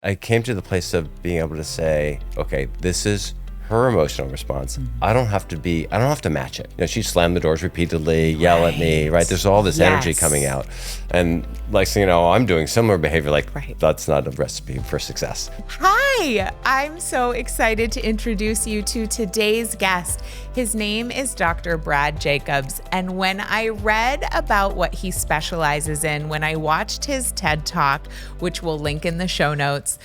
I came to the place of being able to say, okay, this is her emotional response. I don't have to match it. She'd slam the doors repeatedly, yell at me, right? There's all this energy coming out. And I'm doing similar behavior, that's not a recipe for success. Hi, I'm so excited to introduce you to today's guest. His name is Dr. Brad Jacobs. And when I read about what he specializes in, when I watched his TED Talk, which we'll link in the show notes,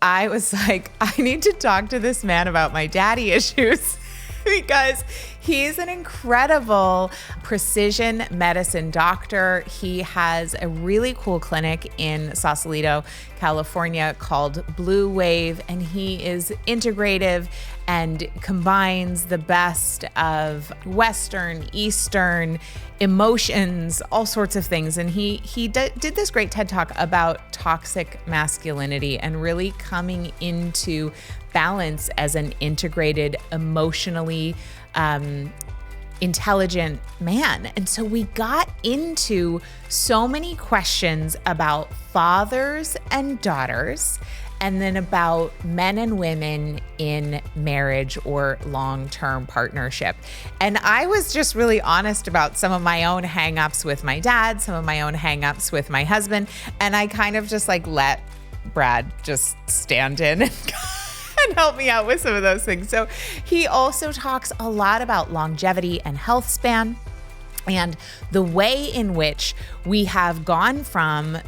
I was like, I need to talk to this man about my daddy issues because he's an incredible precision medicine doctor. He has a really cool clinic in Sausalito, California called Blue Wave, and he is integrative and combines the best of Western, Eastern emotions, all sorts of things. And he did this great TED Talk about toxic masculinity and really coming into balance as an integrated, emotionally intelligent man. And so we got into so many questions about fathers and daughters, and then about men and women in marriage or long-term partnership. And I was just really honest about some of my own hang-ups with my dad, some of my own hang-ups with my husband, and I kind of just let Brad just stand in and help me out with some of those things. So he also talks a lot about longevity and health span and the way in which we have gone from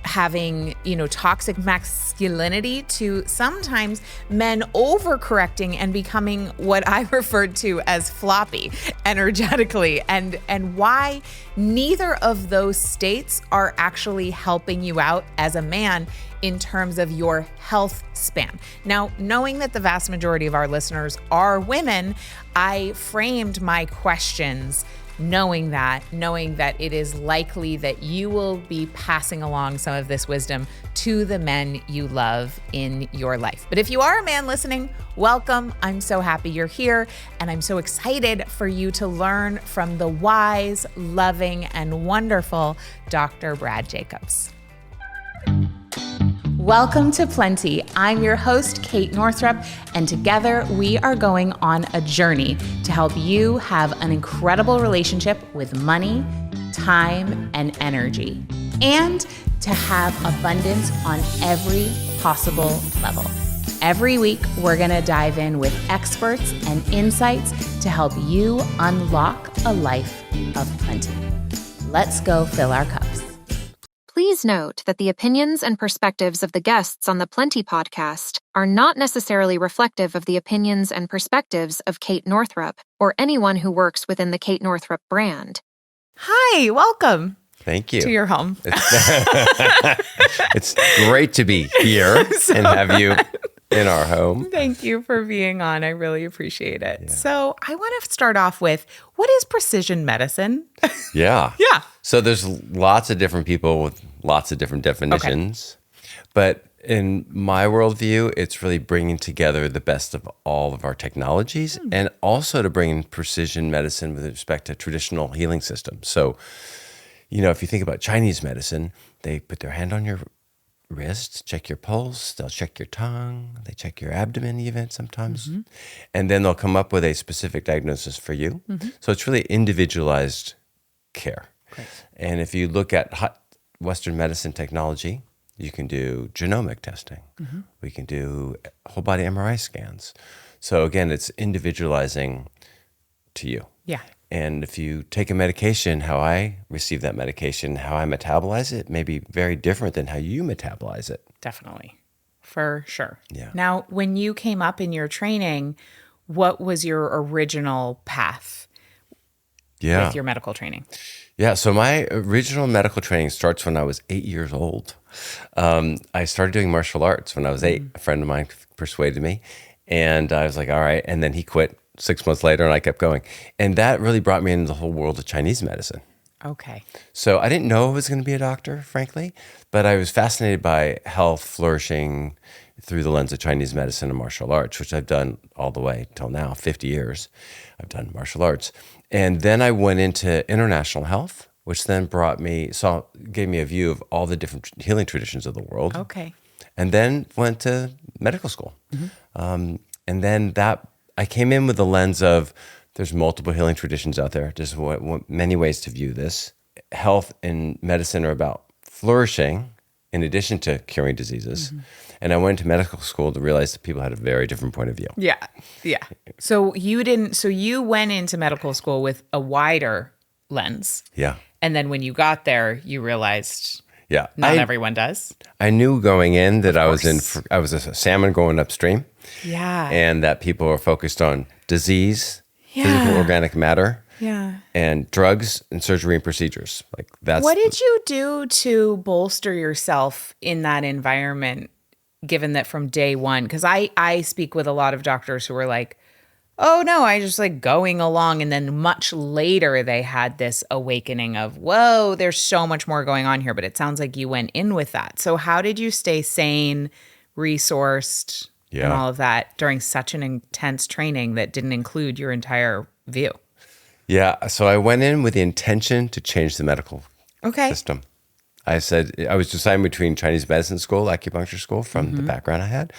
having, toxic masculinity to sometimes men overcorrecting and becoming what I referred to as floppy energetically, and why neither of those states are actually helping you out as a man in terms of your health span. Now, knowing that the vast majority of our listeners are women, I framed my questions knowing that it is likely that you will be passing along some of this wisdom to the men you love in your life. But if you are a man listening, welcome. I'm so happy you're here, and I'm so excited for you to learn from the wise, loving, and wonderful Dr. Brad Jacobs. Welcome to Plenty. I'm your host, Kate Northrup, and together we are going on a journey to help you have an incredible relationship with money, time, and energy, and to have abundance on every possible level. Every week, we're going to dive in with experts and insights to help you unlock a life of plenty. Let's go fill our cups. Please note that the opinions and perspectives of the guests on the Plenty podcast are not necessarily reflective of the opinions and perspectives of Kate Northrup or anyone who works within the Kate Northrup brand. Hi, welcome. Thank you. To your home. It's great to be here and have you in our home. Thank you for being on. I really appreciate it. Yeah. So I want to start off with, what is precision medicine? Yeah. Yeah. So there's lots of different people with lots of different definitions. Okay. But in my worldview, it's really bringing together the best of all of our technologies and also to bring in precision medicine with respect to traditional healing systems. So, if you think about Chinese medicine, they put their hand on your wrist, check your pulse, they'll check your tongue, they check your abdomen even sometimes, and then they'll come up with a specific diagnosis for you. So it's really individualized care. Great. And if you look at Western medicine technology, you can do genomic testing. We can do whole body MRI scans. So again, it's individualizing to you. Yeah. And if you take a medication, how I receive that medication, how I metabolize it may be very different than how you metabolize it. Definitely. For sure. Yeah. Now, when you came up in your training, what was your original path with your medical training? Yeah, so my original medical training starts when I was 8 years old. I started doing martial arts when I was 8. A friend of mine persuaded me, and I was like, all right. And then he quit 6 months later, and I kept going. And that really brought me into the whole world of Chinese medicine. Okay. So I didn't know I was going to be a doctor, frankly, but I was fascinated by health flourishing through the lens of Chinese medicine and martial arts, which I've done all the way till now, 50 years. I've done martial arts. And then I went into international health, which then gave me a view of all the different healing traditions of the world. Okay. and then went to medical school. And then I came in with the lens of there's multiple healing traditions out there. There's many ways to view this. Health and medicine are about flourishing in addition to curing diseases. And I went to medical school to realize that people had a very different point of view. Yeah. So you went into medical school with a wider lens. Yeah. And then when you got there, you realized Yeah. not everyone does. I knew going in that I was a salmon going upstream. Yeah. And that people are focused on disease, physical organic matter, and drugs and surgery and procedures. Like that's What did you do to bolster yourself in that environment, given that from day one? Because I speak with a lot of doctors who were like, oh no, I just like going along. And then much later they had this awakening of, whoa, there's so much more going on here. But it sounds like you went in with that. So how did you stay sane, resourced, and all of that during such an intense training that didn't include your entire view? Yeah. So I went in with the intention to change the medical system. I said, I was deciding between Chinese medicine school, acupuncture school from the background I had,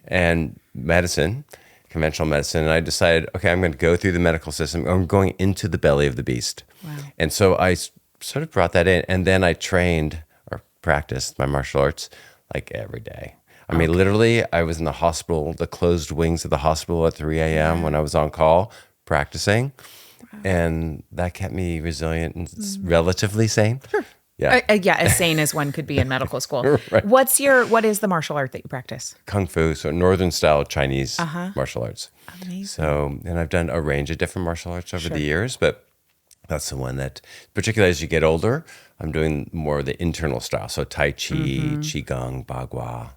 and medicine, conventional medicine. And I decided, okay, I'm going to go through the medical system. I'm going into the belly of the beast. Wow. And so I sort of brought that in. And then I trained or practiced my martial arts like every day. I mean, literally, I was in the hospital, the closed wings of the hospital at 3 a.m. when I was on call practicing. And that kept me resilient and relatively sane. Sure. Yeah. As sane as one could be in medical school. Right. What is the martial art that you practice? Kung Fu, so Northern style Chinese martial arts. Amazing. So, and I've done a range of different martial arts over the years, but that's the one that, particularly as you get older, I'm doing more of the internal style. So Tai Chi, Qigong, Bagua,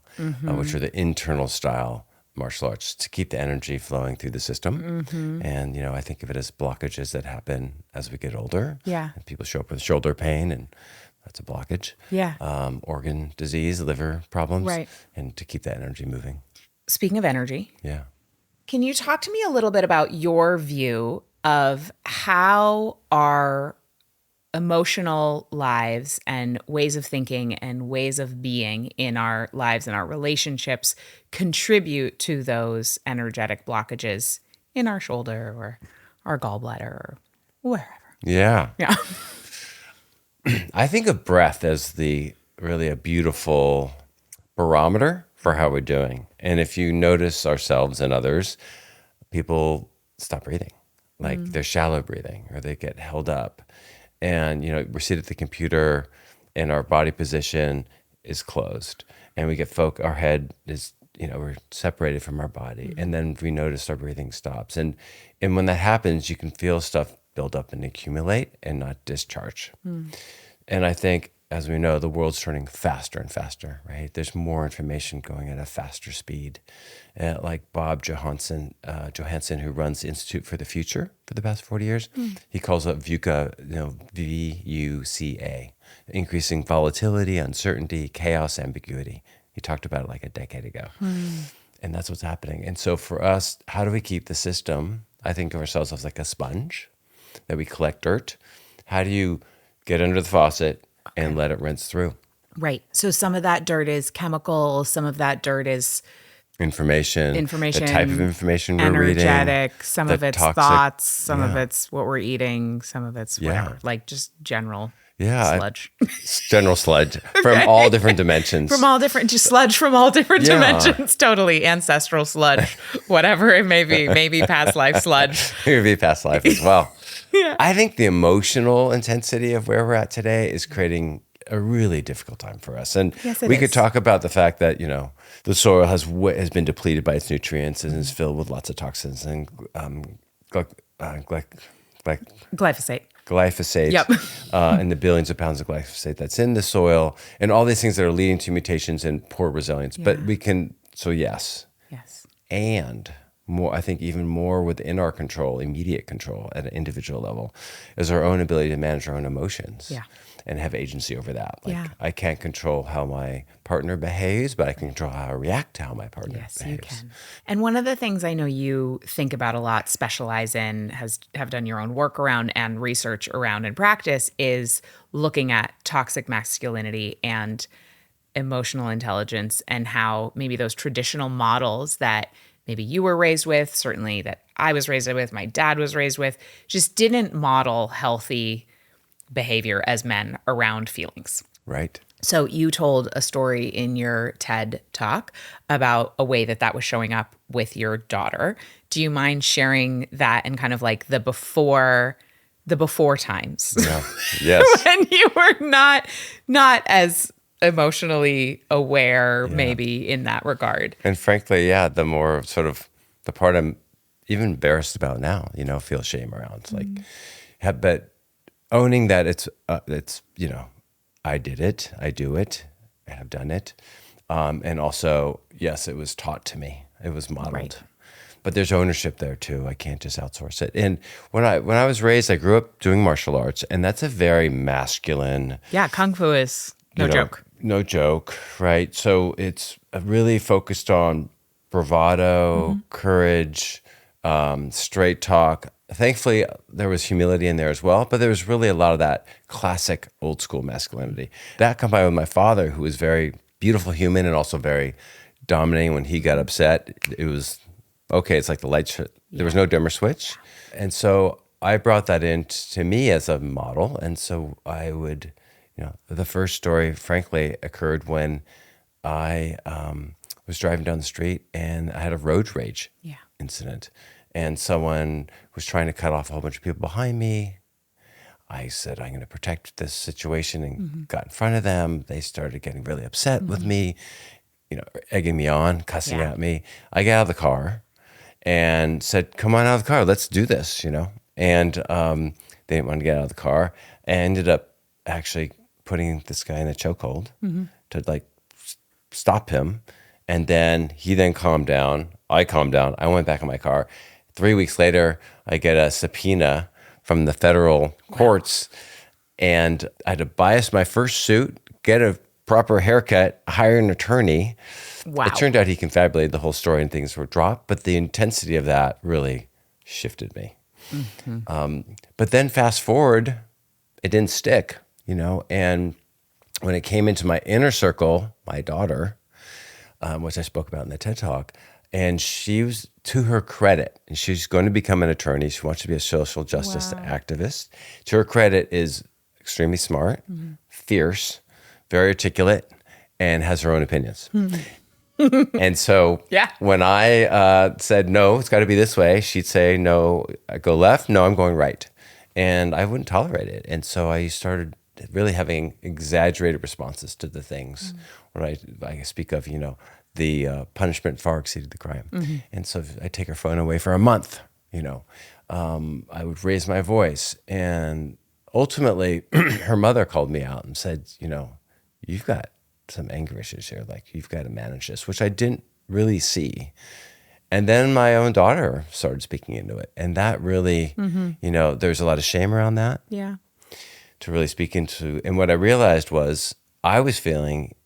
which are the internal style martial arts to keep the energy flowing through the system. And, I think of it as blockages that happen as we get older. Yeah. And people show up with shoulder pain, and that's a blockage. Yeah. Organ disease, liver problems. Right. And to keep that energy moving. Speaking of energy. Yeah. Can you talk to me a little bit about your view of how our emotional lives and ways of thinking and ways of being in our lives and our relationships contribute to those energetic blockages in our shoulder or our gallbladder or wherever? Yeah. Yeah. I think of breath as really a beautiful barometer for how we're doing. And if you notice ourselves and others, people stop breathing. Like they're shallow breathing or they get held up. And, we're seated at the computer and our body position is closed. And we get our head is, we're separated from our body. And then we notice our breathing stops. And when that happens, you can feel stuff build up and accumulate and not discharge. And I think, as we know, the world's turning faster and faster, right? There's more information going at a faster speed. Like Bob Johansson, who runs the Institute for the Future for the past 40 years, he calls it VUCA, VUCA, increasing volatility, uncertainty, chaos, ambiguity. He talked about it like a decade ago. And that's what's happening. And so for us, how do we keep the system? I think of ourselves as like a sponge that we collect dirt. How do you get under the faucet and let it rinse through? Right. So some of that dirt is chemical. Some of that dirt is information, the type of information we're energetic, reading, some of it's toxic, thoughts, some of it's what we're eating, some of it's whatever, like just general sludge. General sludge from all different dimensions. Just sludge from all different dimensions, totally. Ancestral sludge, whatever it may be, maybe past life sludge. Maybe past life as well. I think the emotional intensity of where we're at today is creating a really difficult time for us. And we could talk about the fact that, the soil has been depleted by its nutrients and is filled with lots of toxins and glyphosate, and the billions of pounds of glyphosate that's in the soil and all these things that are leading to mutations and poor resilience. But we can, yes. And more, I think even more within our control, immediate control at an individual level, is our own ability to manage our own emotions and have agency over that. I can't control how my partner behaves, but I can control how I react to how my partner behaves. Yes, you can. And one of the things I know you think about a lot, specialize in, have done your own work around and research around and practice is looking at toxic masculinity and emotional intelligence and how maybe those traditional models that maybe you were raised with, certainly that I was raised with, my dad was raised with, just didn't model healthy behavior as men around feelings. Right. So you told a story in your TED Talk about a way that was showing up with your daughter. Do you mind sharing that and kind of like the before times? Yeah. Yes. When you were not as emotionally aware, maybe in that regard. And frankly, yeah, the more sort of the part I'm even embarrassed about now, feel shame around. But owning that it's I did it, I do it, I have done it. And also, yes, it was taught to me. It was modeled. Right. But there's ownership there too. I can't just outsource it. And when I was raised, I grew up doing martial arts, and that's a very masculine. Yeah, Kung Fu is no joke. No joke, right? So it's really focused on bravado, courage, straight talk. Thankfully, there was humility in there as well, but there was really a lot of that classic old school masculinity. That combined with my father, who was very beautiful human and also very dominating. When he got upset, it was, okay, it's like the light, there was no dimmer switch. And so I brought that into me as a model. And so I would, the first story, frankly, occurred when I was driving down the street and I had a road rage incident. And someone was trying to cut off a whole bunch of people behind me. I said, I'm going to protect this situation, and got in front of them. They started getting really upset with me, egging me on, cussing at me. I got out of the car and said, come on out of the car. Let's do this, And they didn't want to get out of the car. I ended up actually putting this guy in a chokehold to stop him. And then he calmed down. I calmed down. I went back in my car. 3 weeks later, I get a subpoena from the federal courts, and I had to bias my first suit, get a proper haircut, hire an attorney. Wow. It turned out he confabulated the whole story and things were dropped, but the intensity of that really shifted me. But then fast forward, it didn't stick, and when it came into my inner circle, my daughter, which I spoke about in the TED Talk, and she was, to her credit, and she's going to become an attorney. She wants to be a social justice activist. To her credit, is extremely smart, fierce, very articulate, and has her own opinions. And so when I said, no, it's got to be this way, she'd say, no, I go left, no, I'm going right. And I wouldn't tolerate it. And so I started really having exaggerated responses to the things. When I speak of, the punishment far exceeded the crime. And so I'd take her phone away for a month, I would raise my voice. And ultimately, her mother called me out and said, you've got some anger issues here. You've got to manage this, which I didn't really see. And then my own daughter started speaking into it. And that really, there's a lot of shame around that. Yeah. To really speak into. And what I realized was I was feeling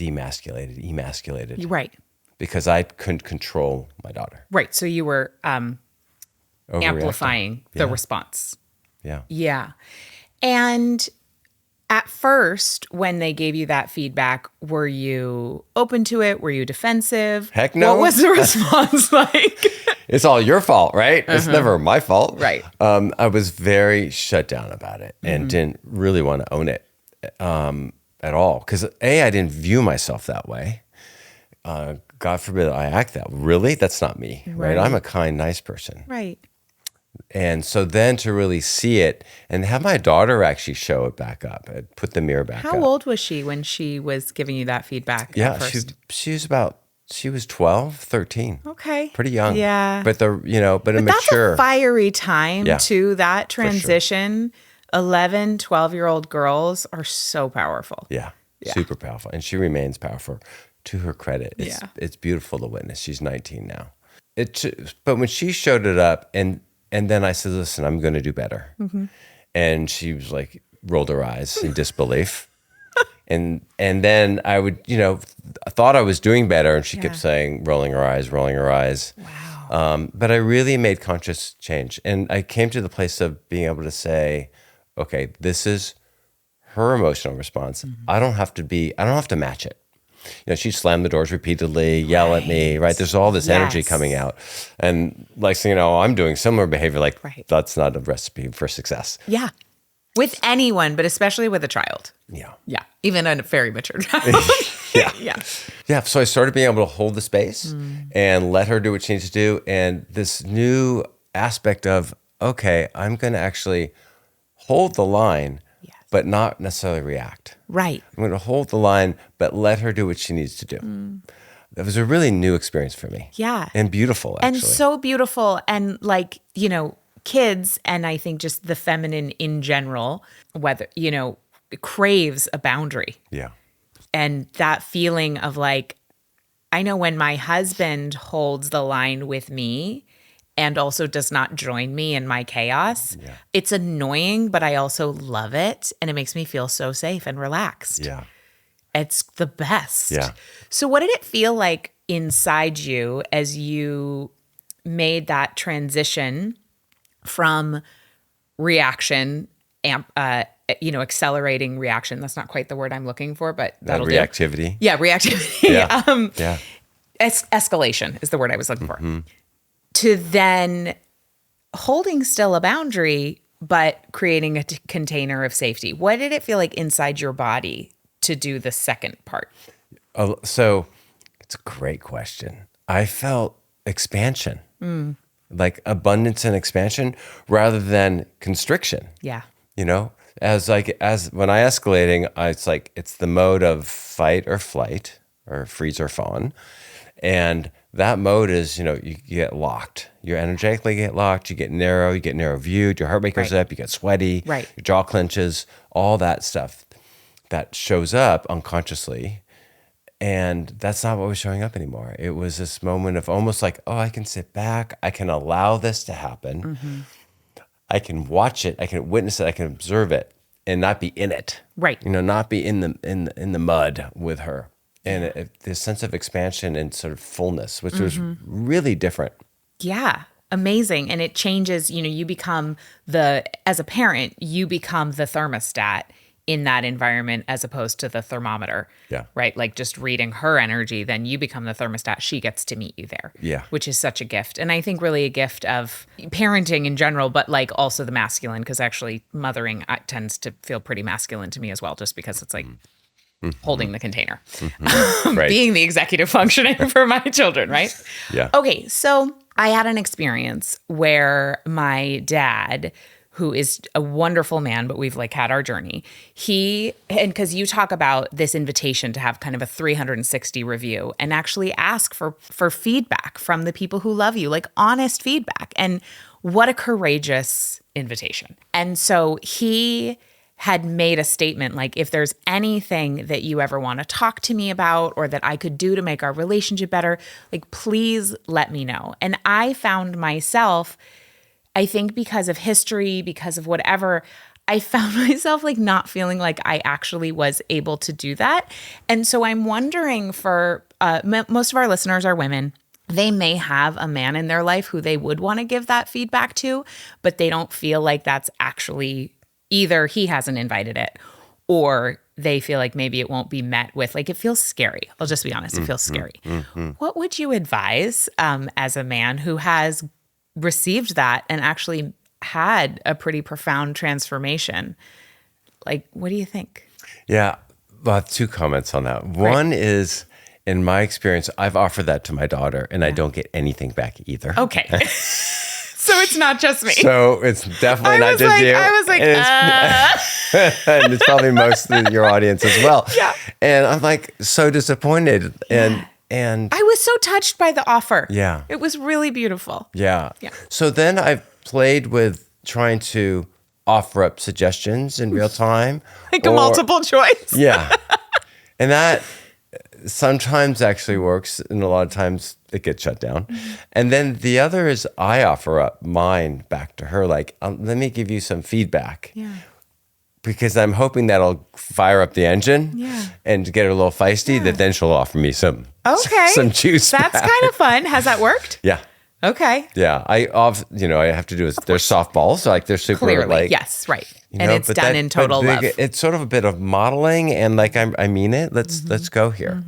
emasculated. Right. Because I couldn't control my daughter. Right. So you were amplifying the response. Yeah. Yeah. And at first, when they gave you that feedback, were you open to it? Were you defensive? Heck no. What was the response like? It's all your fault, right? It's never my fault. Right. I was very shut down about it and didn't really want to own it at all. Because I didn't view myself that way. God forbid I act that. Really? That's not me, right? I'm a kind, nice person. Right. And so then to really see it and have my daughter actually show it back up, put the mirror back up. How old was she when she was giving you that feedback? Yeah, at first? she was 12, 13. Okay. Pretty young. Yeah. But but mature. That's a fiery time to that transition. Sure. 11, 12-year-old girls are so powerful. Yeah. Super powerful. And she remains powerful. To her credit, it's beautiful to witness. She's 19 now. But when she showed it up, and then I said, listen, I'm going to do better. And she was like, rolled her eyes in disbelief. and then I would, I thought I was doing better, and she kept saying, rolling her eyes. Wow. But I really made conscious change. And I came to the place of being able to say, okay, this is her emotional response. I don't have to match it. she'd slam the doors repeatedly, yell at me, right? There's all this energy Yes. coming out. And like, so, I'm doing similar behavior. Like, Right. that's not a recipe for success. Yeah. With anyone, but especially with a child. Yeah. Yeah. Even a very mature child. Yeah. Yeah. Yeah. So I started being able to hold the space and let her do what she needs to do. And this new aspect of, okay, I'm going to actually hold the line, Yes. but not necessarily react. Right. I'm going to hold the line, but let her do what she needs to do. That was a really new experience for me. Yeah. And beautiful, actually. And so beautiful. And like, kids, and I think just the feminine in general, whether, craves a boundary. Yeah. And that feeling of like, I know when my husband holds the line with me and also does not join me in my chaos, it's annoying, but I also love it. And it makes me feel so safe and relaxed. Yeah. It's the best. Yeah. So what did it feel like inside you as you made that transition from reaction, accelerating reaction? That's not quite the word I'm looking for, but that'll reactivity. do. Yeah, reactivity. Yeah. Escalation is the word I was looking for. To then holding still a boundary, but creating a container of safety. What did it feel like inside your body to do the second part? So it's a great question. I felt expansion, like abundance and expansion rather than constriction. Yeah. As when I escalating, it's the mode of fight or flight or freeze or fawn. And that mode is, you get locked. You energetically get locked. You get narrow viewed. Your heart rate goes up. You get sweaty. Right. Your jaw clenches. All that stuff that shows up unconsciously. And that's not what was showing up anymore. It was this moment of almost like, oh, I can sit back. I can allow this to happen. I can watch it. I can witness it. I can observe it and not be in it. Right. Not be in the mud with her. And this sense of expansion and sort of fullness, which was really different. Yeah. Amazing. And it changes, you become as a parent, you become the thermostat in that environment as opposed to the thermometer. Yeah. Right? Like just reading her energy, then you become the thermostat. She gets to meet you there. Yeah. Which is such a gift. And I think really a gift of parenting in general, but like also the masculine, because actually mothering tends to feel pretty masculine to me as well, just because it's like holding the container, Right. being the executive functioning for my children, right? Yeah. Okay, so I had an experience where my dad, who is a wonderful man, but we've like had our journey. And because you talk about this invitation to have kind of a 360 review and actually ask for feedback from the people who love you, like honest feedback. And what a courageous invitation. And so he had made a statement like, if there's anything that you ever want to talk to me about or that I could do to make our relationship better, like, please let me know. And I found myself, I think because of history, because of whatever, I found myself like not feeling like I actually was able to do that. And so I'm wondering for most of our listeners are women. They may have a man in their life who they would want to give that feedback to, but they don't feel like that's actually either he hasn't invited it or they feel like maybe it won't be met with, like, it feels scary. I'll just be honest. It feels scary. What would you advise as a man who has received that and actually had a pretty profound transformation? Like, what do you think? Yeah. Well, I have two comments on that. One is, in my experience, I've offered that to my daughter and I don't get anything back either. Okay. So it's not just me. So it's definitely not just you. I was like, and it's probably most of your audience as well. Yeah. And I'm like so disappointed. And I was so touched by the offer. Yeah. It was really beautiful. Yeah. Yeah. So then I've played with trying to offer up suggestions in real time. Like a multiple choice. Yeah. And that sometimes actually works, and a lot of times it gets shut down. And then the other is I offer up mine back to her, like, let me give you some feedback. Yeah. Because I'm hoping that'll fire up the engine and get her a little feisty, that then she'll offer me some Okay. some juice That's back. kind of fun. Has that worked? Yeah. Okay. Yeah, I have to do is they're softballs, so like they're super Clearly. like Yes, right. you And know, it's but done in total but love. It's sort of a bit of modeling, and like I mean it. Let's go here.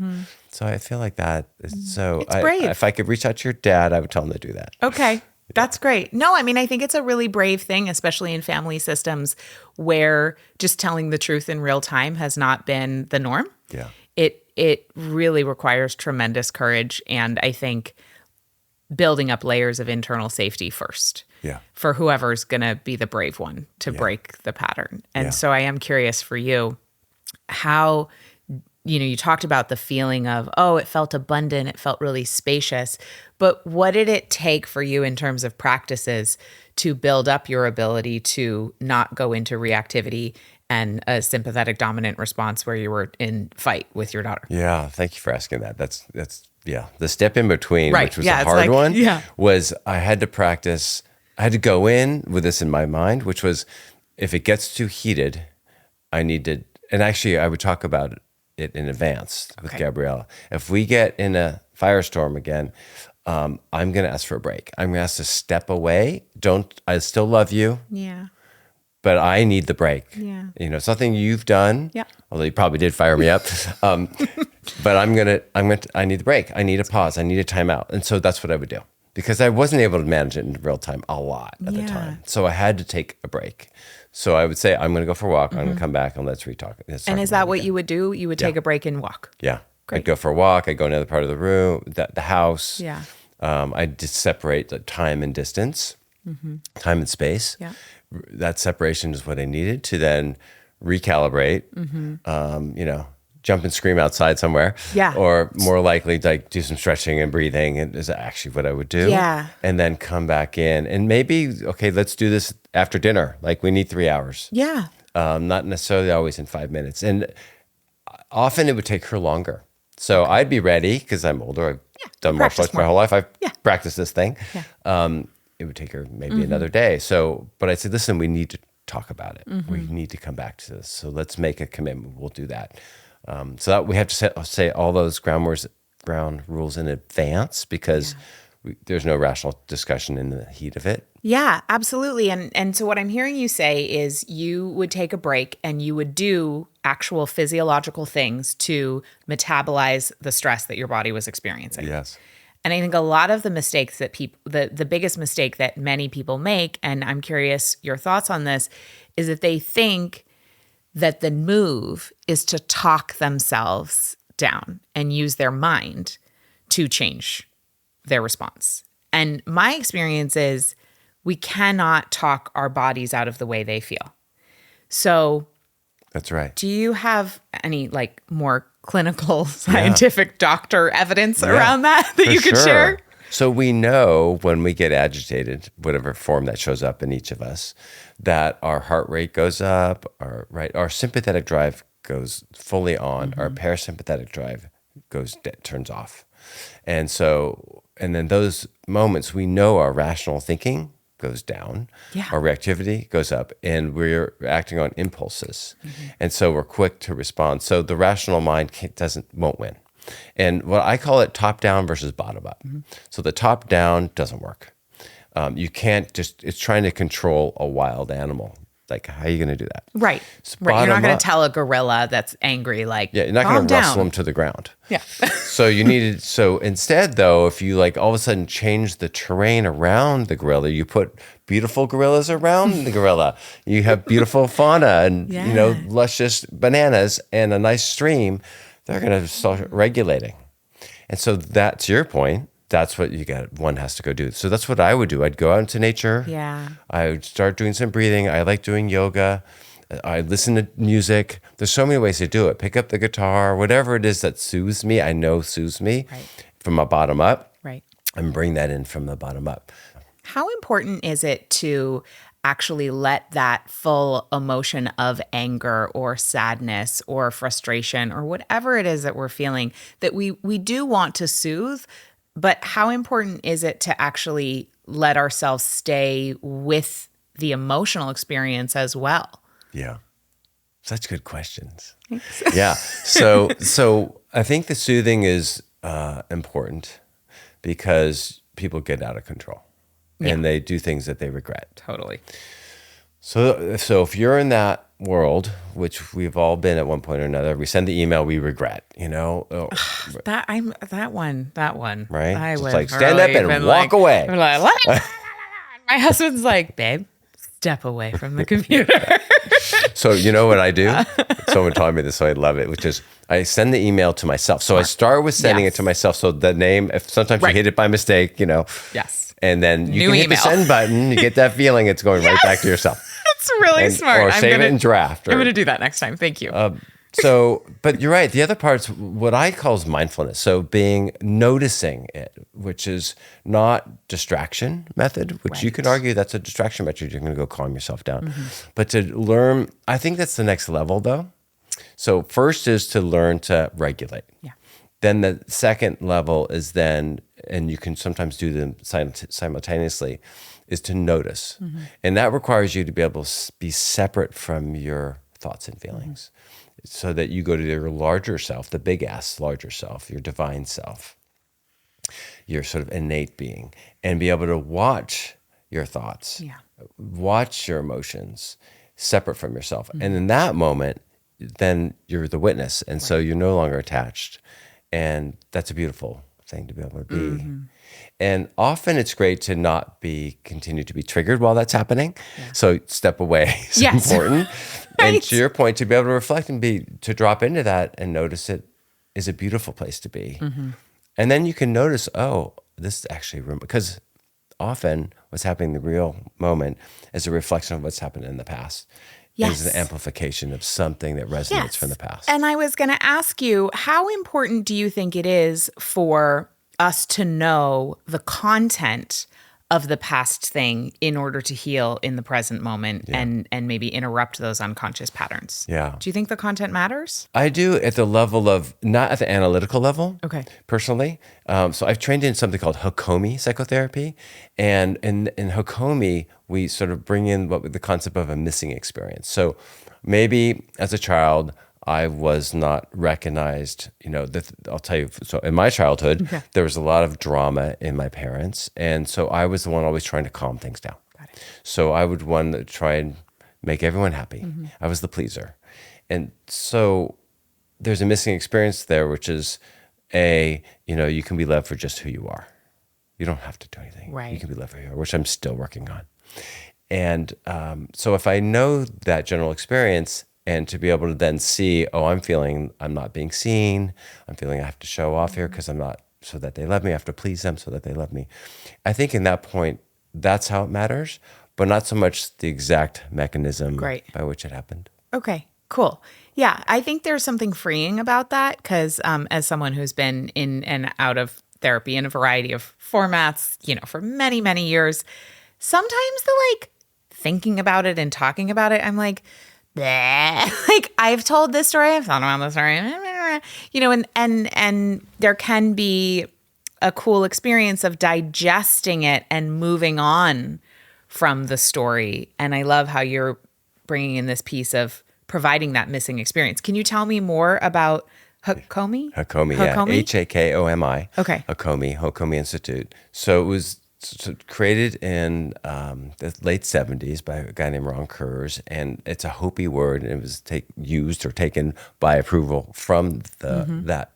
So I feel like that is so. It's brave. If I could reach out to your dad, I would tell him to do that. Okay. That's great. No, I mean, I think it's a really brave thing, especially in family systems where just telling the truth in real time has not been the norm. Yeah. It really requires tremendous courage, and I think building up layers of internal safety first. Yeah. For whoever's going to be the brave one to break the pattern. And so I am curious for you how, you talked about the feeling of, oh, it felt abundant, it felt really spacious. But what did it take for you in terms of practices to build up your ability to not go into reactivity and a sympathetic dominant response where you were in fight with your daughter? Yeah. Thank you for asking that. That's the step in between, Right. which was Yeah, a it's hard like- one. yeah. Was I had to practice. I had to go in with this in my mind, which was if it gets too heated, I need to. And actually, I would talk about it in advance with Gabriella. If we get in a firestorm again, I'm going to ask for a break. I'm going to ask to step away. I still love you, Yeah. but I need the break. Yeah. Something you've done. Yeah. Although you probably did fire me up. But I need the break. I need a pause. I need a timeout. And so that's what I would do because I wasn't able to manage it in real time a lot at the time. So I had to take a break. So I would say, I'm going to go for a walk. I'm going to come back and let's retalk. And is that what you would do? You would take a break and walk? Yeah. Great. I'd go for a walk. I'd go another part of the room, the house. Yeah. I'd just separate the time and distance, time and space. Yeah. That separation is what I needed to then recalibrate, jump and scream outside somewhere. Yeah. Or more likely, like do some stretching and breathing is actually what I would do. Yeah. And then come back in. And maybe, okay, let's do this after dinner. Like we need 3 hours. Yeah. Not necessarily always in 5 minutes. And often it would take her longer. So I'd be ready because I'm older. I've done martial arts my whole life. I've practiced this thing. Yeah. It would take her maybe another day. So, but I said, listen, we need to talk about it. We need to come back to this. So let's make a commitment. We'll do that. So that we have to say all those ground rules in advance because there's no rational discussion in the heat of it. Yeah, absolutely. And so what I'm hearing you say is you would take a break and you would do actual physiological things to metabolize the stress that your body was experiencing. Yes. And I think a lot of the mistakes that the biggest mistake that many people make, and I'm curious your thoughts on this, is that they think that the move is to talk themselves down and use their mind to change their response. And my experience is we cannot talk our bodies out of the way they feel. So That's right. do you have any more clinical scientific doctor evidence around that you could share? So we know when we get agitated, whatever form that shows up in each of us, that our heart rate goes up, our sympathetic drive goes fully on, our parasympathetic drive turns off. And then those moments, we know our rational thinking goes down, our reactivity goes up, and we're acting on impulses. And so we're quick to respond. So the rational mind won't win. And what I call it top down versus bottom up. So the top down doesn't work. You can't it's trying to control a wild animal. Like, how are you going to do that? Right. So Right. You're not going up. to tell a gorilla that's angry, You're not going to rustle them to the ground. Yeah. So instead, though, if you all of a sudden change the terrain around the gorilla, you put beautiful gorillas around the gorilla. You have beautiful fauna and, luscious bananas and a nice stream. They're going to start regulating. And so that's your point. That's what one has to go do. So that's what I would do. I'd go out into nature. Yeah. I would start doing some breathing. I like doing yoga. I listen to music. There's so many ways to do it. Pick up the guitar, whatever it is that soothes me, I know soothes me from a bottom up. Right. And bring that in from the bottom up. How important is it to actually let that full emotion of anger or sadness or frustration or whatever it is that we're feeling that we do want to soothe, but how important is it to actually let ourselves stay with the emotional experience as well? Yeah. Such good questions. Yeah. So I think the soothing is important because people get out of control and they do things that they regret. Totally. So if you're in that world, which we've all been at one point or another, we send the email we regret, That one. right? I It's would like stand up really and been walk away. I'm like, "La, la, la, la, la." My husband's like, babe, step away from the computer. So you know what I do? Someone taught me this, so I love it, which is I send the email to myself. So I start with sending it to myself. So the name, if sometimes you hit it by mistake, Yes. and then you New can hit email. the send button, you get that feeling it's going right back to yourself. That's really smart. Or save it in draft. I'm going to do that next time. Thank you. But you're right. The other part's what I call is mindfulness. So noticing it, which is not distraction method, which you can argue that's a distraction method. You're going to go calm yourself down. But to learn, I think that's the next level though. So first is to learn to regulate. Yeah. Then the second level is and you can sometimes do them simultaneously, is to notice. And that requires you to be able to be separate from your thoughts and feelings so that you go to your larger self, the big ass larger self, your divine self, your sort of innate being, and be able to watch your thoughts, watch your emotions separate from yourself. And in that moment, then you're the witness. And so you're no longer attached. And that's a beautiful thing to be able to be. And often it's great to not continue to be triggered while that's happening. So step away is important. And to your point, to be able to reflect and to drop into that and notice it is a beautiful place to be. And then you can notice, oh, this is actually because often what's happening in the real moment is a reflection of what's happened in the past. Is an amplification of something that resonates from the past. And I was going to ask you, how important do you think it is for us to know the content of the past thing in order to heal in the present moment and maybe interrupt those unconscious patterns? Yeah. Do you think the content matters? I do at the level of, not at the analytical level, personally. So I've trained in something called Hokomi psychotherapy. And in Hokomi, we sort of bring in the concept of a missing experience. So maybe as a child, I was not recognized, I'll tell you, so in my childhood, there was a lot of drama in my parents. And so I was the one always trying to calm things down. So I would want to try and make everyone happy. I was the pleaser. And so there's a missing experience there, which is you can be loved for just who you are. You don't have to do anything. Right. You can be loved for who you are, which I'm still working on. And so if I know that general experience, and to be able to then see, I'm feeling I'm not being seen. I'm feeling I have to show off here because I'm not, so that they love me. I have to please them so that they love me. I think in that point, that's how it matters, but not so much the exact mechanism by which it happened. Okay, cool. Yeah, I think there's something freeing about that because as someone who's been in and out of therapy in a variety of formats, for many, many years, sometimes the thinking about it and talking about it, I'm like, bleh. I've told this story, I've thought about this story, and there can be a cool experience of digesting it and moving on from the story. And I love how you're bringing in this piece of providing that missing experience. Can you tell me more about Hokomi? Hokomi, yeah. Hakomi. Okay. Hokomi Institute. So it was created in the late 70s by a guy named Ron Kurz, and it's a Hopi word, and it was used or taken by approval from that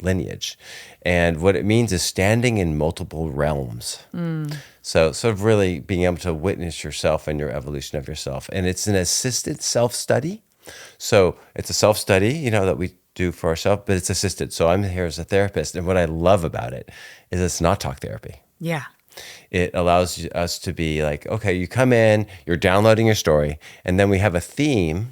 lineage. And what it means is standing in multiple realms. So sort of really being able to witness yourself and your evolution of yourself. And it's an assisted self-study. So it's a self-study, that we do for ourselves, but it's assisted. So I'm here as a therapist, and what I love about it is it's not talk therapy. Yeah. It allows us to be like, okay, you come in, you're downloading your story, and then we have a theme.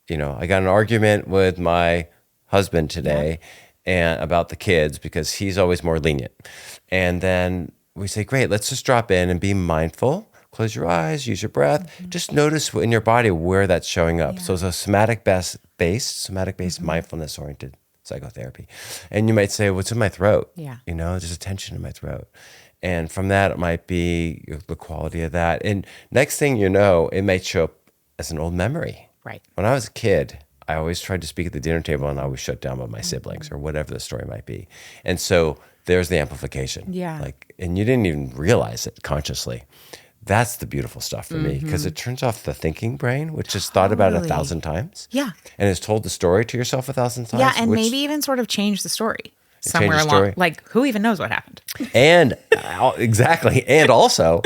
I got an argument with my husband today and about the kids because he's always more lenient. And then we say, great, let's just drop in and be mindful. Close your eyes, use your breath. Just notice in your body where that's showing up. So it's a somatic-based mindfulness-oriented psychotherapy. And you might say, what's in my throat? Yeah. There's a tension in my throat. And from that, it might be the quality of that. And next thing you know, it might show up as an old memory. Right. When I was a kid, I always tried to speak at the dinner table and I was shut down by my siblings or whatever the story might be. And so there's the amplification. Yeah. and you didn't even realize it consciously. That's the beautiful stuff for me, because it turns off the thinking brain, which has thought about it 1,000 times. Yeah. And has told the story to yourself 1,000 times. Yeah, and maybe even sort of change the story somewhere the along. story. Like, who even knows what happened? And exactly. And also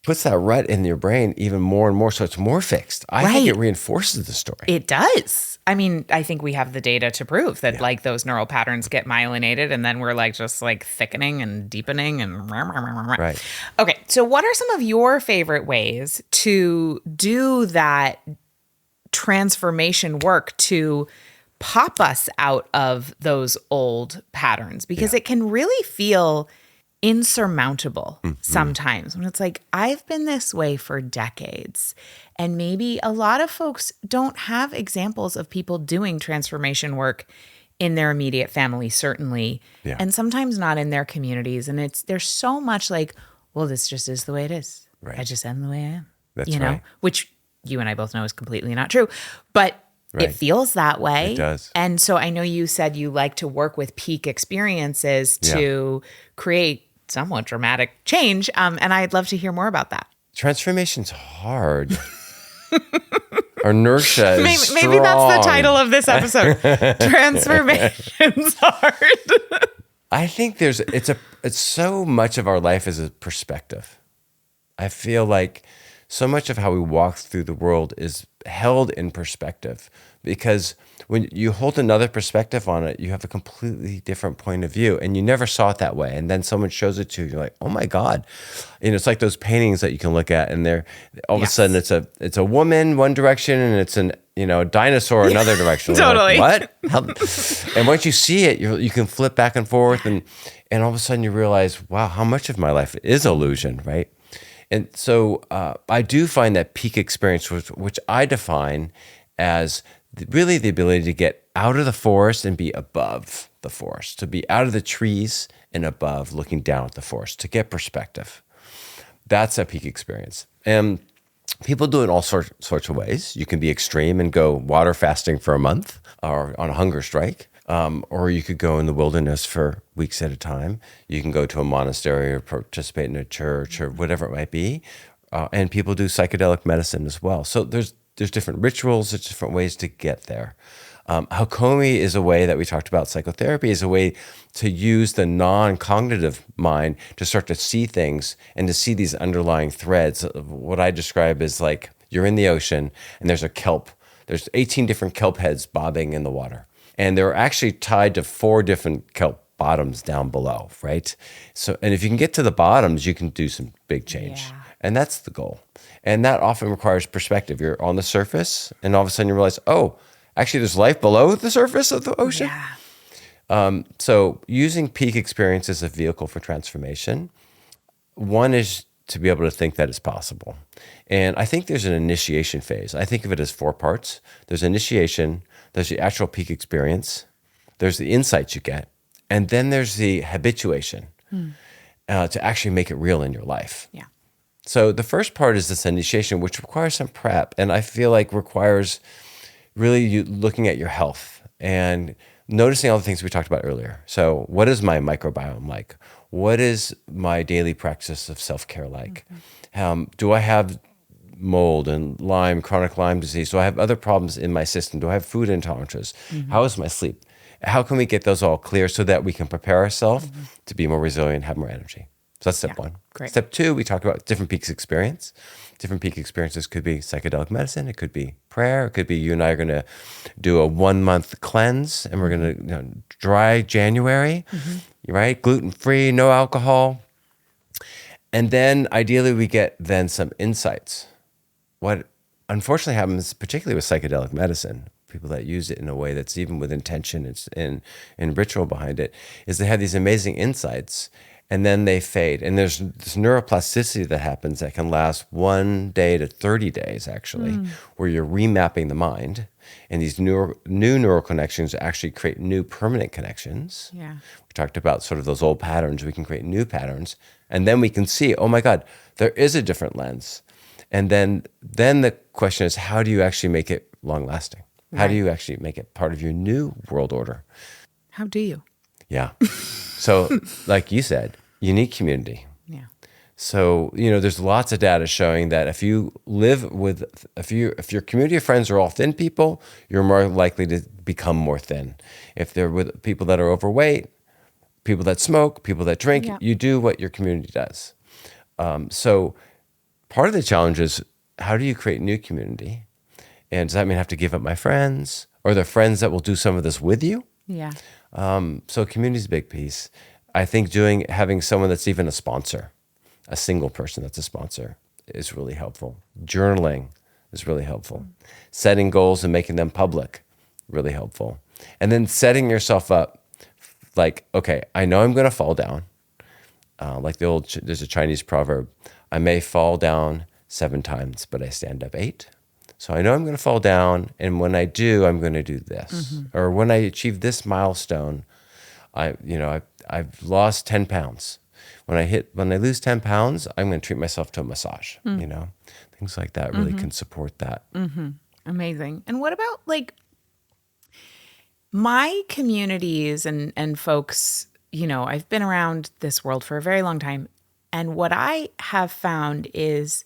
puts that rut in your brain even more and more, so it's more fixed. I think it reinforces the story. It does. I mean, I think we have the data to prove that like those neural patterns get myelinated, and then we're like just like thickening and deepening and Right. Okay, so what are some of your favorite ways to do that transformation work to pop us out of those old patterns? Because it can really feel insurmountable sometimes when it's like, I've been this way for decades. And maybe a lot of folks don't have examples of people doing transformation work in their immediate family, certainly. Yeah. And sometimes not in their communities. And there's so much like, well, this just is the way it is. Right. I just am the way I am. That's right. Which you and I both know is completely not true. But Right. it feels that way. It does. And so I know you said you like to work with peak experiences to create somewhat dramatic change. And I'd love to hear more about that. Transformation's hard. Inertia is Maybe that's the strong. title of this episode. Transformation's hard. I think it's so much of our life is a perspective. I feel like so much of how we walk through the world is held in perspective, because when you hold another perspective on it, you have a completely different point of view, and you never saw it that way. And then someone shows it to you, you're like, oh my God. And it's like those paintings that you can look at, and they're all of a sudden it's a woman one direction, and it's a dinosaur another direction. Totally. Like, what? And once you see it, you can flip back and forth, and all of a sudden you realize, wow, how much of my life is illusion, right? And so I do find that peak experience, which I define as really the ability to get out of the forest and be above the forest, to be out of the trees and above, looking down at the forest, to get perspective. That's a peak experience. And people do it in all sorts of ways. You can be extreme and go water fasting for a month or on a hunger strike. Or you could go in the wilderness for weeks at a time. You can go to a monastery or participate in a church or whatever it might be. And people do psychedelic medicine as well. So there's different rituals, there's different ways to get there. Hokomi is a way that we talked about. Psychotherapy is a way to use the non-cognitive mind to start to see things and to see these underlying threads. What I describe is like you're in the ocean and there's a kelp. There's 18 different kelp heads bobbing in the water. And they're actually tied to 4 different kelp bottoms down below, right? So, and if you can get to the bottoms, you can do some big change. Yeah. And that's the goal. And that often requires perspective. You're on the surface, and all of a sudden you realize, oh, actually there's life below the surface of the ocean. Yeah. So using peak experience as a vehicle for transformation, one is to be able to think that it's possible. And I think there's an initiation phase. I think of it as 4 parts. There's initiation, there's the actual peak experience, there's the insights you get, and then there's the habituation to actually make it real in your life. Yeah. So the first part is this initiation, which requires some prep, and I feel like requires really you looking at your health and noticing all the things we talked about earlier. So what is my microbiome like? What is my daily practice of self-care like? Do I have mold and chronic Lyme disease? Do I have other problems in my system? Do I have food intolerances? How is my sleep? How can we get those all clear so that we can prepare ourselves to be more resilient, have more energy? So that's step 1. Great. Step 2, we talked about different peak experience. Different peak experiences could be psychedelic medicine. It could be prayer. It could be you and I are going to do a 1-month cleanse, and we're going to dry January, right? Gluten-free, no alcohol. And then ideally we get then some insights. What unfortunately happens, particularly with psychedelic medicine, people that use it in a way that's even with intention and ritual behind it, is they have these amazing insights and then they fade. And there's this neuroplasticity that happens that can last 1 day to 30 days, actually, where you're remapping the mind. And these new neural connections actually create new permanent connections. Yeah. We talked about sort of those old patterns. We can create new patterns. And then we can see, oh my God, there is a different lens. And then the question is, how do you actually make it long lasting? How do you actually make it part of your new world order? How do you? Yeah. So like you said, you need community. So, there's lots of data showing that if you live with, if your community of friends are all thin people, you're more likely to become more thin. If they're with people that are overweight, people that smoke, people that drink, you do what your community does. So part of the challenge is, how do you create new community? And does that mean I have to give up my friends, or the friends that will do some of this with you? Yeah. So community is a big piece. I think having someone that's even a sponsor, a single person that's a sponsor, is really helpful. Journaling is really helpful. Setting goals and making them public, really helpful. And then setting yourself up like, okay, I know I'm going to fall down. Like there's a Chinese proverb, I may fall down 7 times, but I stand up 8. So I know I'm going to fall down, and when I do, I'm going to do this. Or when I achieve this milestone, I've lost 10 pounds. When I lose 10 pounds, I'm going to treat myself to a massage. Things like that really can support that. Amazing. And what about like my communities and folks, I've been around this world for a very long time. And what I have found is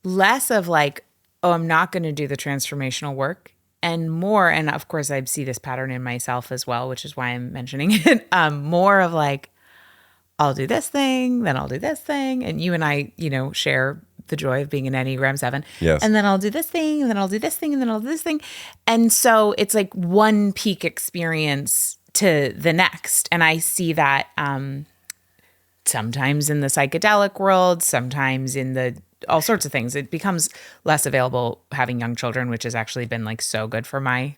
less of like, oh, I'm not going to do the transformational work, and more, and of course I see this pattern in myself as well, which is why I'm mentioning it, more of like, I'll do this thing, then I'll do this thing. And you and I, share the joy of being an Enneagram 7. Yes. And then I'll do this thing, and then I'll do this thing, and then I'll do this thing. And so it's like one peak experience to the next. And I see that sometimes in the psychedelic world, sometimes in all sorts of things. It becomes less available having young children, which has actually been like so good for my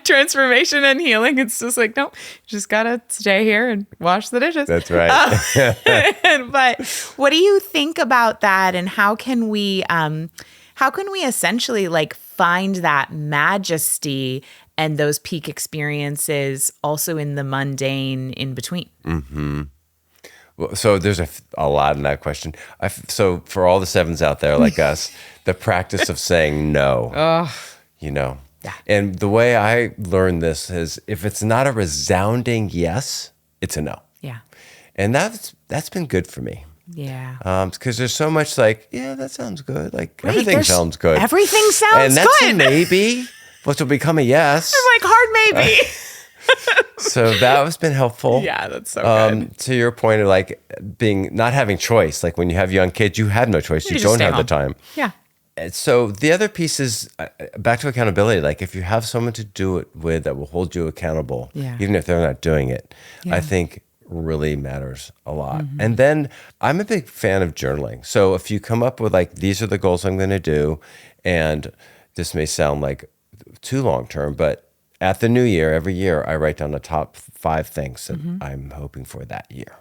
transformation and healing. It's just like, nope, just gotta stay here and wash the dishes. That's right. But what do you think about that? And how can we essentially like find that majesty and those peak experiences also in the mundane in between? Well, so there's a lot in that question. So for all the 7s out there like us, the practice of saying no, Yeah. And the way I learned this is, if it's not a resounding yes, it's a no. Yeah. And that's been good for me. Yeah. Because there's so much like, yeah, that sounds good. Like everything sounds good. Everything sounds good. And that's a maybe, which will become a yes. I'm like, hard maybe. So that has been helpful. Yeah, that's so good. To your point of like not having choice, like when you have young kids, you have no choice. You don't have the time. Yeah. And so the other piece is back to accountability. Like if you have someone to do it with that will hold you accountable, even if they're not doing it, I think really matters a lot. And then I'm a big fan of journaling. So if you come up with like, these are the goals I'm going to do, and this may sound like too long-term, but at the new year, every year, I write down the top 5 things that I'm hoping for that year.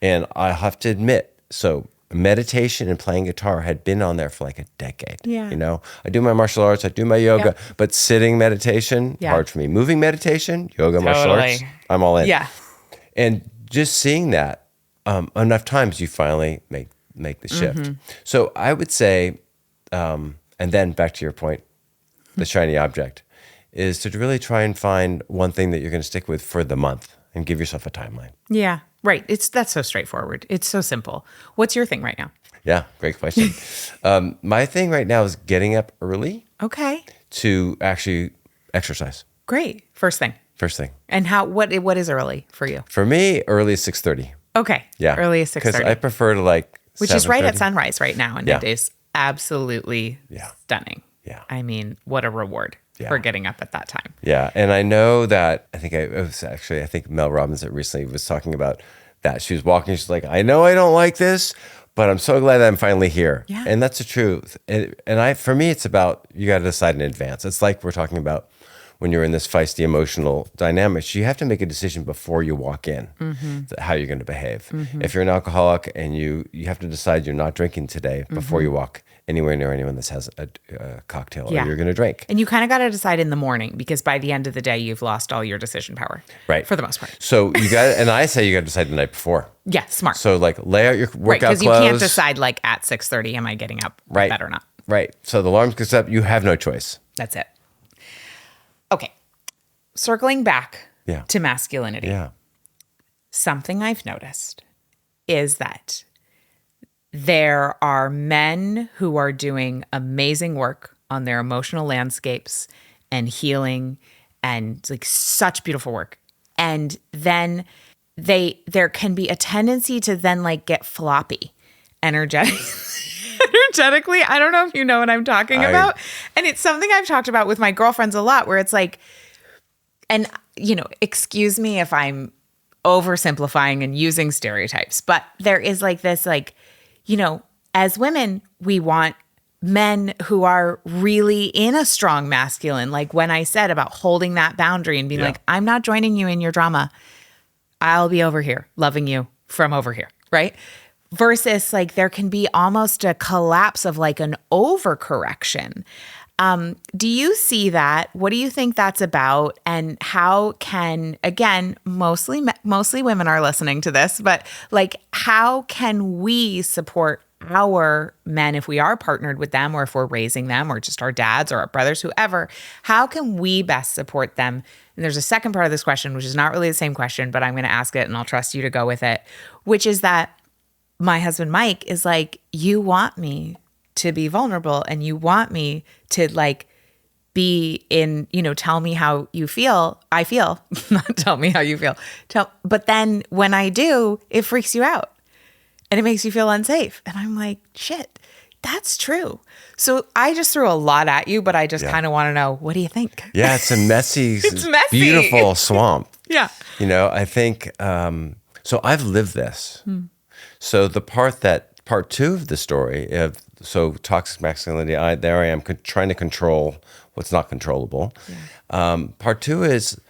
And I have to admit, so meditation and playing guitar had been on there for like a decade. Yeah. I do my martial arts, I do my yoga, but sitting meditation, hard for me. Moving meditation, yoga, martial arts, I'm all in. Yeah. And just seeing that enough times, you finally make the shift. So I would say, and then back to your point, the shiny object, is to really try and find one thing that you're going to stick with for the month and give yourself a timeline. Yeah, right. That's so straightforward. It's so simple. What's your thing right now? Yeah, great question. My thing right now is getting up early. Okay. To actually exercise. Great. First thing. And what is early for you? For me, early is 6:30. Okay. Yeah. Early is 6:30. Because I prefer to like Which is right at sunrise right now, and Yeah. it is absolutely stunning. Yeah. I mean, what a reward for getting up at that time. Yeah. And I know that, I think Mel Robbins that recently was talking about that. She was walking, she's like, I know I don't like this, but I'm so glad that I'm finally here. Yeah. And that's the truth. And for me, it's about, you got to decide in advance. It's like we're talking about when you're in this feisty emotional dynamics, you have to make a decision before you walk in, how you're going to behave. If you're an alcoholic and you have to decide you're not drinking today before you walk anywhere near anyone that has a cocktail or you're going to drink. And you kind of got to decide in the morning, because by the end of the day, you've lost all your decision power. Right. For the most part. So and I say you got to decide the night before. Yeah, smart. So like lay out your workout clothes. Because you can't decide like at 6:30, am I getting up? Right. Better not. Right. So the alarm goes up, you have no choice. That's it. Okay. Circling back Yeah. to masculinity. Yeah. Something I've noticed is that there are men who are doing amazing work on their emotional landscapes and healing and like such beautiful work. And then there can be a tendency to then like get floppy energetically. I don't know if you know what I'm talking about. And it's something I've talked about with my girlfriends a lot, where it's like, and excuse me if I'm oversimplifying and using stereotypes, but there is like this, like, as women, we want men who are really in a strong masculine. Like when I said about holding that boundary and being like, I'm not joining you in your drama. I'll be over here loving you from over here, right? Versus like there can be almost a collapse of like an overcorrection. Do you see that? What do you think that's about? And how can, again, mostly women are listening to this, but like how can we support our men if we are partnered with them, or if we're raising them, or just our dads or our brothers, whoever? How can we best support them? And there's a second part of this question, which is not really the same question, but I'm going to ask it and I'll trust you to go with it, which is that my husband, Mike, is like, you want me to be vulnerable and you want me to like be in, tell me how you feel. I feel, not tell me how you feel. But then when I do, it freaks you out and it makes you feel unsafe. And I'm like, shit, that's true. So I just threw a lot at you, but I just kind of want to know, what do you think? Yeah, it's a messy, it's messy. Beautiful swamp. Yeah. I think, so I've lived this. So the part two of the story so toxic masculinity, there I am trying to control what's not controllable. Yeah. Part two is,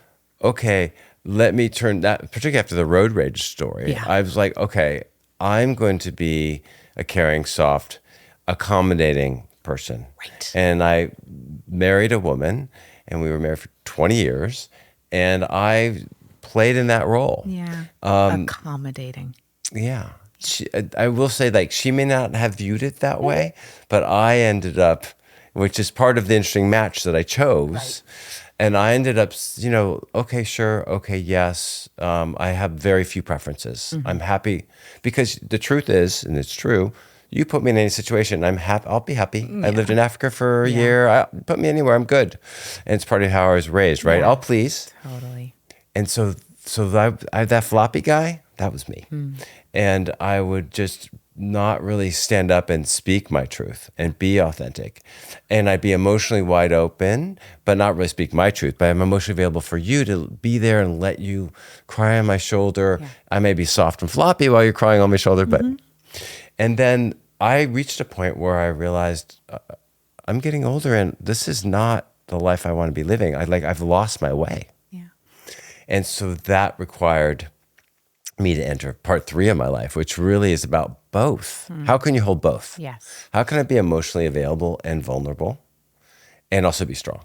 okay, let me turn that, particularly after the road rage story, I was like, okay, I'm going to be a caring, soft, accommodating person. Right. And I married a woman, and we were married for 20 years, and I played in that role. Yeah. Accommodating. Yeah. I will say, like, she may not have viewed it that way, but I ended up, which is part of the interesting match that I chose. Right. And I ended up, okay, sure, okay, yes. I have very few preferences. Mm-hmm. I'm happy because the truth is, and it's true, you put me in any situation, I'm happy. I'll be happy. Yeah. I lived in Africa for a year. Put me anywhere, I'm good. And it's part of how I was raised, right? I'll please. Totally. And so that floppy guy, that was me. And I would just not really stand up and speak my truth and be authentic. And I'd be emotionally wide open, but not really speak my truth. But I'm emotionally available for you to be there and let you cry on my shoulder. Yeah. I may be soft and floppy while you're crying on my shoulder, but and then I reached a point where I realized I'm getting older and this is not the life I want to be living. I've lost my way. Yeah. And so that required me to enter part 3 of my life, which really is about both. How can you hold both? Yes. How can I be emotionally available and vulnerable and also be strong,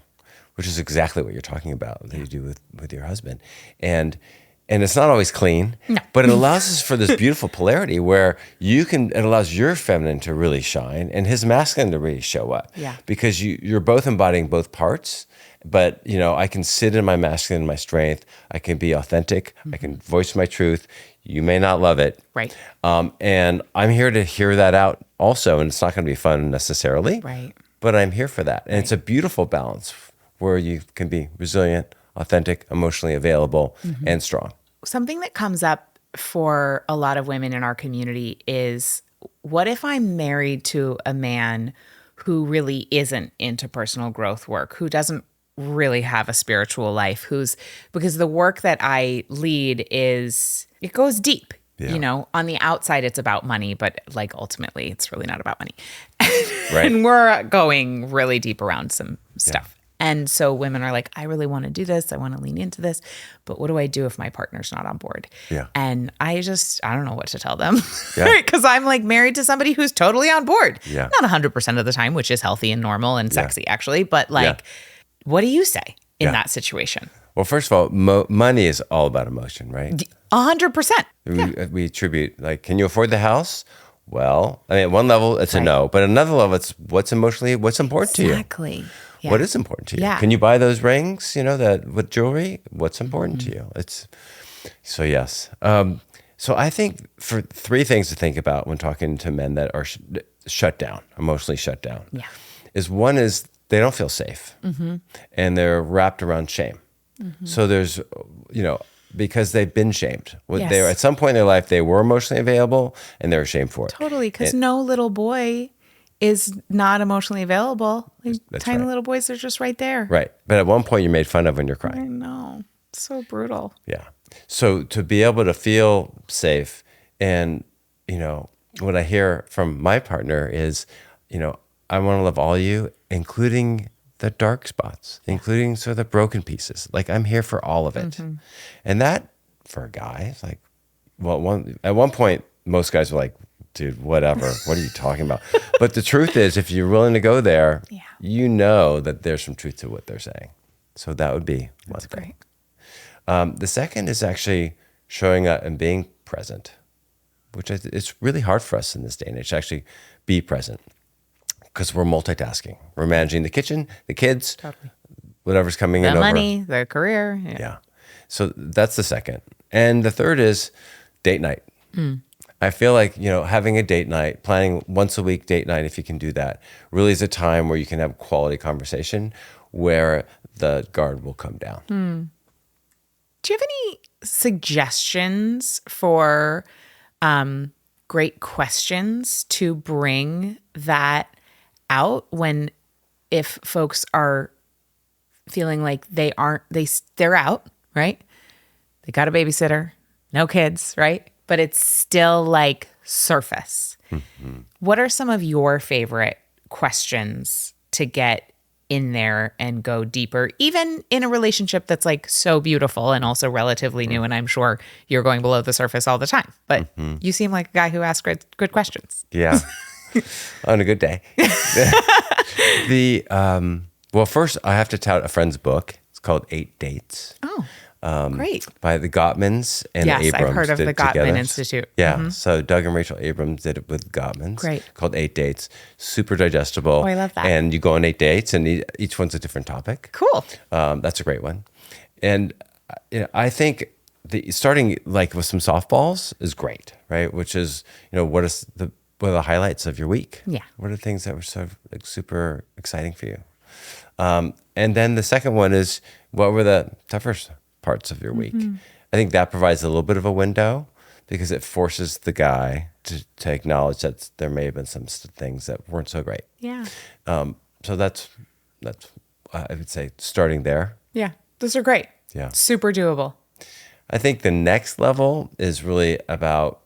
which is exactly what you're talking about that you do with your husband. And it's not always clean, but it allows us for this beautiful polarity where it allows your feminine to really shine and his masculine to really show up. Yeah. Because you're both embodying both parts. But, I can sit in my masculine and my strength. I can be authentic. I can voice my truth. You may not love it. Right. And I'm here to hear that out also. And it's not going to be fun necessarily. Right. But I'm here for that. And it's a beautiful balance where you can be resilient, authentic, emotionally available, and strong. Something that comes up for a lot of women in our community is, what if I'm married to a man who really isn't into personal growth work, who doesn't really have a spiritual life, because the work that I lead it goes deep. Yeah. On the outside it's about money, but like ultimately it's really not about money. Right. And we're going really deep around some stuff. Yeah. And so women are like, I really want to do this. I want to lean into this, but what do I do if my partner's not on board? Yeah. And I don't know what to tell them. Yeah. Because I'm like married to somebody who's totally on board. Yeah. Not 100% of the time, which is healthy and normal and sexy actually, but what do you say in that situation? Well, first of all, money is all about emotion, right? 100%. We attribute, can you afford the house? Well, at one level, it's a no. But another level, it's what's important to you. Exactly. Yeah. What is important to you? Yeah. Can you buy those rings, with jewelry? What's important to you? So yes. So I think for 3 things to think about when talking to men that are shut down, emotionally shut down, is one is they don't feel safe, and they're wrapped around shame. So there's, because they've been shamed. They were, at some point in their life, they were emotionally available, and they were shamed for it. Totally, because no little boy is not emotionally available. Tiny right. little boys are just right there. Right. But at one point, you're made fun of when you're I crying. know. So brutal. Yeah. So to be able to feel safe, and, what I hear from my partner is, I want to love all you, including the dark spots, including sort of the broken pieces. Like, I'm here for all of it. And that, for a guy, is like, at one point, most guys were like, dude, whatever. What are you talking about? But the truth is, if you're willing to go there, you know that there's some truth to what they're saying. So that would be one thing. Great. The second is actually showing up and being present, which it's really hard for us in this day and age to actually be present, because we're multitasking. We're managing the kitchen, the kids, whatever's coming in over. The money, the career. Yeah. So that's the second. And the third is date night. I feel like, having a date night, planning once a week date night, if you can do that, really is a time where you can have quality conversation where the guard will come down. Do you have any suggestions for great questions to bring that out if folks are feeling like they're out, right? They got a babysitter, no kids, right? But it's still like surface. What are some of your favorite questions to get in there and go deeper, even in a relationship that's like so beautiful and also relatively new? And I'm sure you're going below the surface all the time, but you seem like a guy who asks good questions. Yeah. On a good day. Well, first I have to tout a friend's book. It's called 8 Dates. Oh, great. By the Gottmans and Yes, the Abrams. I've heard of the Gottman together. Institute. Yeah. So Doug and Rachel Abrams did it with Gottmans. Great. Called 8 Dates. Super digestible. Oh, I love that. And you go on 8 dates, and each one's a different topic. Cool. That's a great one. And I think starting like with some softballs is great, right? Which is, what are the highlights of your week? Yeah. What are the things that were sort of like super exciting for you? And then the second one is, what were the tougher parts of your week? I think that provides a little bit of a window, because it forces the guy to acknowledge that there may have been some things that weren't so great. Yeah. So that's I would say starting there. Yeah. Those are great. Yeah. Super doable. I think the next level is really about,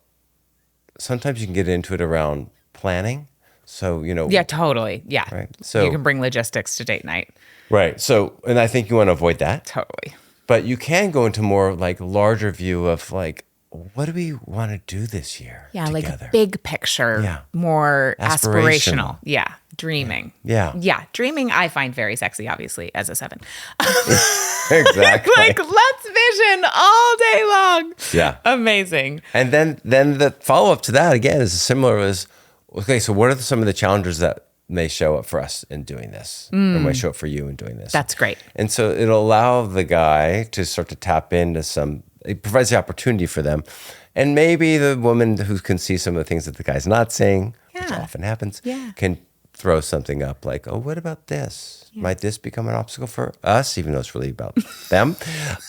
sometimes you can get into it around planning. So, Yeah, totally. Yeah. Right. So you can bring logistics to date night. Right. So, and I think you want to avoid that. Totally. But you can go into more like larger view of like, what do we want to do this year? Yeah, together? like a big picture. Yeah. More aspirational. Aspirational. Yeah. Dreaming. Yeah. Yeah. Dreaming I find very sexy, obviously, as a 7. Exactly. Like, let's vision all day long. Yeah. Amazing. And then the follow up to that again is similar as, okay, so what are some of the challenges that may show up for us in doing this, or may show up for you in doing this? That's great. And so it'll allow the guy to start to tap into it provides the opportunity for them. And maybe the woman who can see some of the things that the guy's not seeing, which Yeah. often happens, Yeah. can throw something up like, oh, what about this? Might this become an obstacle for us, even though it's really about them?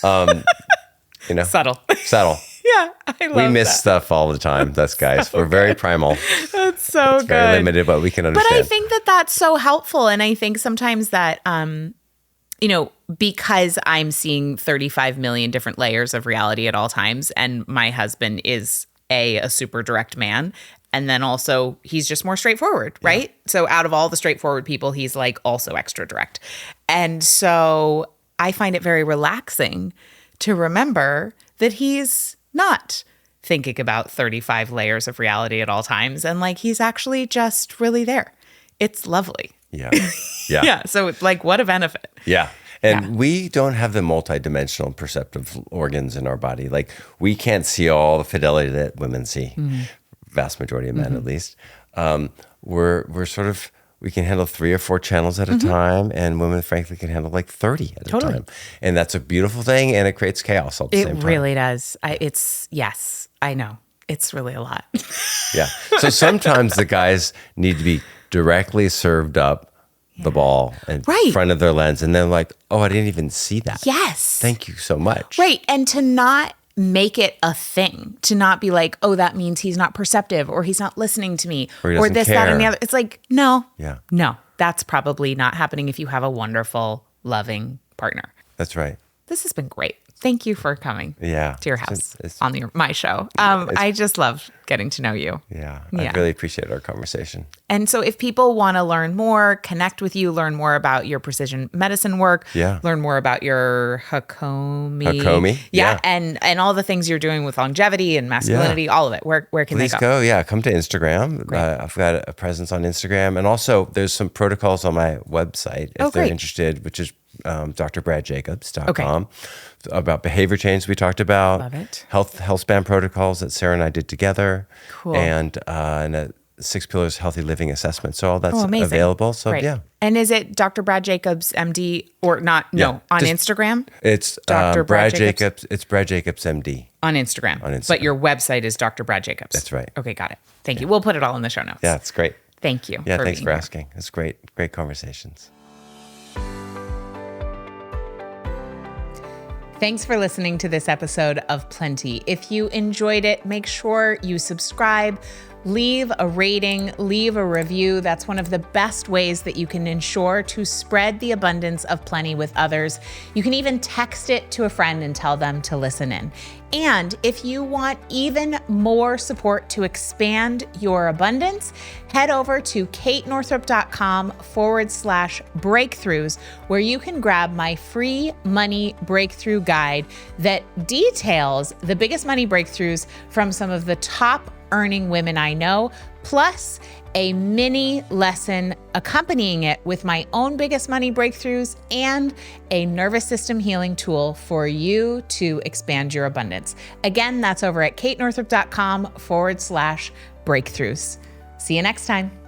Subtle. Subtle. Yeah. I love We miss that. stuff all the time. That's guys. We're very primal. That's so good. Very limited, but we can understand. But I think that that's so helpful. And I think sometimes that, because I'm seeing 35 million different layers of reality at all times, and my husband is a super direct man. And then also he's just more straightforward, right? Yeah. So out of all the straightforward people, he's like also extra direct. And so I find it very relaxing to remember that he's not thinking about 35 layers of reality at all times. And like, he's actually just really there. It's lovely. Yeah. Yeah. Yeah. So like, what a benefit. Yeah. And we don't have the multidimensional perceptive organs in our body. Like, we can't see all the fidelity that women see, vast majority of men at least. We're sort of we can handle 3 or 4 channels at a time, and women, frankly, can handle like 30 at a time. And that's a beautiful thing, and it creates chaos all at the same time. It really does. Yes, I know. It's really a lot. Yeah. So sometimes the guys need to be directly served up the ball in front of their lens, and they're like, oh, I didn't even see that. Yes. Thank you so much. Right. And to not make it a thing, to not be like, oh, that means he's not perceptive, or he's not listening to me, or this, that, and the other. It's like, no, that's probably not happening if you have a wonderful, loving partner. That's right. This has been great. Thank you for coming to your house on my show. I just love getting to know you. Yeah, I really appreciate our conversation. And so if people want to learn more, connect with you, learn more about your precision medicine work, learn more about your Hokomi. Yeah. And all the things you're doing with longevity and masculinity, all of it, where can Please they go? Yeah, come to Instagram. I've got a presence on Instagram. And also there's some protocols on my website if they're interested, which is drbradjacobs.com. About behavior change we talked about. Love it. Health span protocols that Sarah and I did together. Cool. And a 6 Pillars Healthy Living Assessment. So all that's available. So And is it Dr. Brad Jacobs, MD, or not? No, on Instagram? It's Dr. Brad Jacobs. It's Brad Jacobs, MD. On Instagram. But your website is Dr. Brad Jacobs. That's right. Okay, got it. Thank you. We'll put it all in the show notes. Yeah, it's great. Thank you. Yeah, thanks for asking. It's great conversations. Thanks for listening to this episode of Plenty. If you enjoyed it, make sure you subscribe, leave a rating, leave a review. That's one of the best ways that you can ensure to spread the abundance of plenty with others. You can even text it to a friend and tell them to listen in. And if you want even more support to expand your abundance, head over to katenorthrup.com/breakthroughs, where you can grab my free money breakthrough guide that details the biggest money breakthroughs from some of the top earning women I know, plus a mini lesson accompanying it with my own biggest money breakthroughs and a nervous system healing tool for you to expand your abundance. Again, that's over at katenorthrup.com/breakthroughs. See you next time.